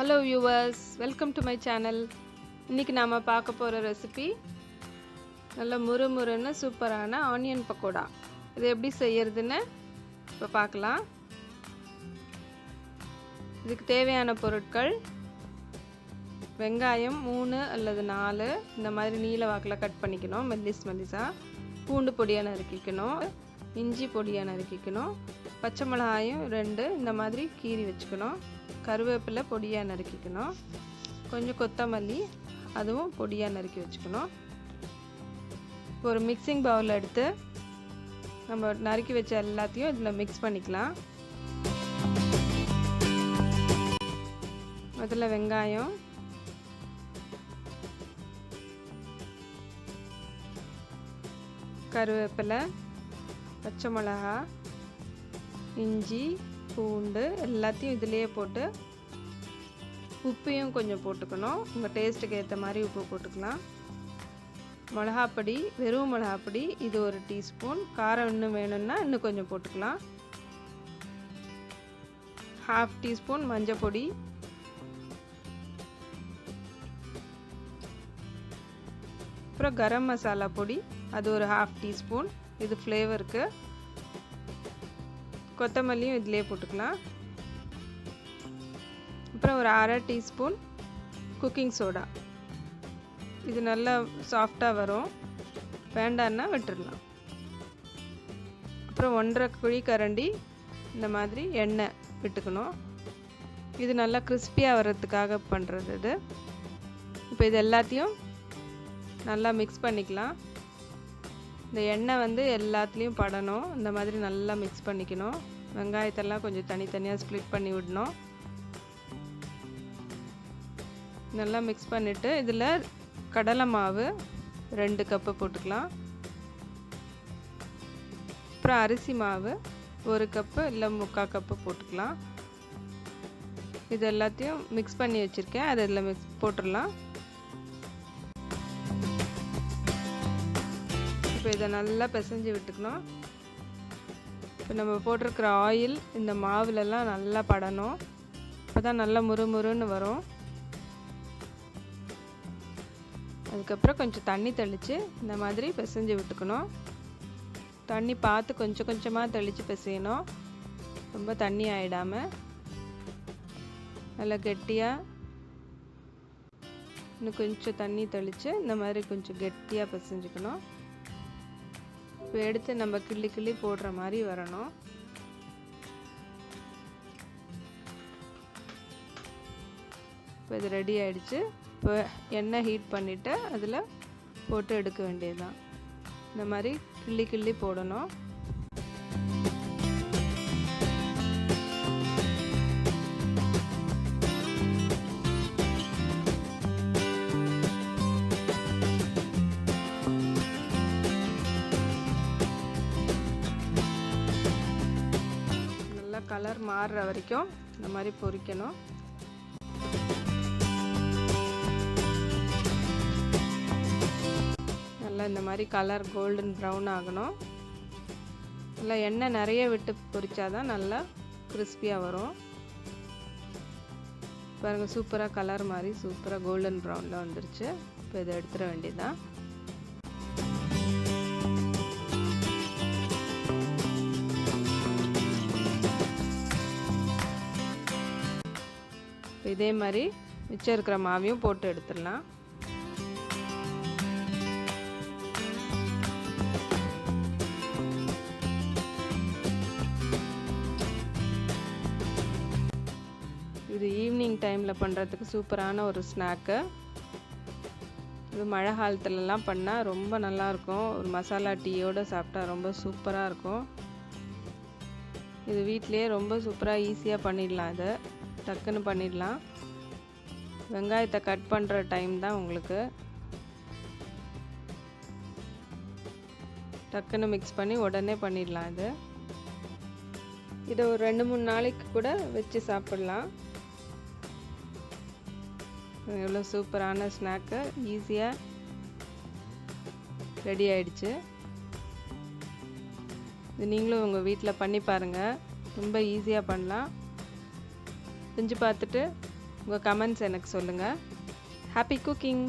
Hello viewers, welcome to my channel. இன்றைக்கி நாம் பார்க்க போகிற ரெசிபி நல்ல முறுமுறுன்னு சூப்பரான ஆனியன் பக்கோடா. இது எப்படி செய்யறதுன்னு இப்போ பார்க்கலாம். இதுக்கு தேவையான பொருட்கள்: வெங்காயம் 3 அல்லது 4 இந்த மாதிரி நீல வாக்கில் கட் பண்ணிக்கணும், மெல்லிஸாக. பூண்டு பொடியாக நறுக்கிக்கணும், இஞ்சி பொடியாக நறுக்கிக்கணும், பச்சை மிளகாயும் 2 இந்த மாதிரி கீறி வச்சுக்கணும், கருவேப்பிலை பொடியாக நறுக்கிக்கணும், கொஞ்சம் கொத்தமல்லி அதுவும் பொடியாக நறுக்கி வச்சுக்கணும். ஒரு மிக்சிங் பவுல் எடுத்து நம்ம நறுக்கி வச்ச எல்லாத்தையும் இதில் மிக்ஸ் பண்ணிக்கலாம். முதல்ல வெங்காயம், கருவேப்பிலை, பச்சை மிளகா, இஞ்சி, பூண்டு எல்லாத்தையும் இதிலேயே போட்டு உப்பையும் கொஞ்சம் போட்டுக்கணும். உங்கள் டேஸ்ட்டுக்கு ஏற்ற மாதிரி உப்பு போட்டுக்கலாம். மிளகாப்பொடி, வெறும் மிளகாப்பொடி இது 1 டீஸ்பூன். காரம் இன்னும் வேணும்னா இன்னும் கொஞ்சம் போட்டுக்கலாம். 1/2 டீஸ்பூன் மஞ்சள் பொடி, அப்புறம் கரம் மசாலா பொடி அது ஒரு 1/2 டீஸ்பூன், இது ஃப்ளேவருக்கு. கொத்தமல்லியும் இதிலே போட்டுக்கலாம். அப்புறம் ஒரு 1/2 டீஸ்பூன் குக்கிங் சோடா, இது நல்லா சாஃப்டாக வரும், வேண்டான்னா விட்டுடலாம். அப்புறம் 1.5 குழிக்கரண்டி இந்த மாதிரி எண்ணெய் விட்டுக்கணும். இது நல்லா கிறிஸ்பியாக வர்றதுக்காக பண்ணுறது இது. இப்போ இது எல்லாத்தையும் நல்லா மிக்ஸ் பண்ணிக்கலாம். இந்த எண்ணெய் எல்லாத்துலேயும் படணும், இந்த மாதிரி நல்லா மிக்ஸ் பண்ணிக்கணும். வெங்காயத்தெல்லாம் கொஞ்சம் தனித்தனியாக ஸ்ப்ளிட் பண்ணி விடணும். நல்லா மிக்ஸ் பண்ணிவிட்டு இதில் கடலை மாவு 2 கப்பு போட்டுக்கலாம். அப்புறம் அரிசி மாவு 1 கப்பு இல்லை 3/4 கப்பு போட்டுக்கலாம். இது எல்லாத்தையும் மிக்ஸ் பண்ணி வச்சுருக்கேன், அதை இதில் போட்டுடலாம். இப்போ இதை நல்லா பிசைஞ்சு விட்டுக்கணும். இப்போ நம்ம போட்டிருக்கிற ஆயில் இந்த மாவுலெல்லாம் நல்லா படணும், அப்போ தான் நல்லா முறுமுறுன்னு வரும். அதுக்கப்புறம் கொஞ்சம் தண்ணி தெளித்து இந்த மாதிரி பிசைஞ்சு விட்டுக்கணும். தண்ணி பார்த்து கொஞ்சம் கொஞ்சமாக தெளித்து பிசையணும், ரொம்ப தண்ணி ஆகிடாமல். நல்லா கெட்டியாக இன்னும் கொஞ்சம் தண்ணி தெளித்து இந்த மாதிரி கொஞ்சம் கெட்டியாக பிசைஞ்சுக்கணும். இப்போ எடுத்து நம்ம கிள்ளி கிள்ளி போடுற மாதிரி வரணும். இப்போ இது ரெடி ஆகிடுச்சு. இப்போ எண்ணெய் ஹீட் பண்ணிவிட்டு அதில் போட்டு எடுக்க வேண்டியதுதான். இந்த மாதிரி கிள்ளி கிள்ளி போடணும். கலர் மாறுற வரைக்கும் இந்த மாதிரி பொரிக்கணும். நல்லா இந்த மாதிரி கலர் கோல்டன் ப்ரௌன் ஆகணும். நல்லா எண்ணெய் நிறைய விட்டு பொரிச்சாதான் நல்லா கிறிஸ்பியாக வரும். பாருங்கள், சூப்பராக கலர் மாதிரி சூப்பராக கோல்டன் ப்ரௌனில் வந்துருச்சு. இப்போ இதை எடுத்துட வேண்டியதுதான். இதே மாதிரி மிச்சம் இருக்கிற மாவையும் போட்டு எடுத்துடலாம். இது ஈவினிங் டைமில் பண்ணுறதுக்கு சூப்பரான ஒரு ஸ்நாக்கு. இது மழை காலத்துலலாம் பண்ணால் ரொம்ப நல்லாயிருக்கும். ஒரு மசாலா டீயோடு சாப்பிட்டா ரொம்ப சூப்பராக இருக்கும். இது வீட்டிலையே ரொம்ப சூப்பராக ஈஸியாக பண்ணிடலாம். இதை டக்குன்னு பண்ணிடலாம். வெங்காயத்தை கட் பண்ணுற டைம் தான் உங்களுக்கு. டக்குன்னு மிக்ஸ் பண்ணி உடனே பண்ணிடலாம். இதை ஒரு 2-3 நாளைக்கு கூட வச்சு சாப்பிடலாம். எவ்வளோ சூப்பரான ஸ்நாக்கு ஈஸியாக ரெடி ஆயிடுச்சு. இது நீங்களும் உங்கள் வீட்டில் பண்ணி பாருங்கள், ரொம்ப ஈஸியாக பண்ணலாம். செஞ்சு பார்த்துட்டு உங்கள் கமெண்ட்ஸ் எனக்கு சொல்லுங்கள். Happy cooking!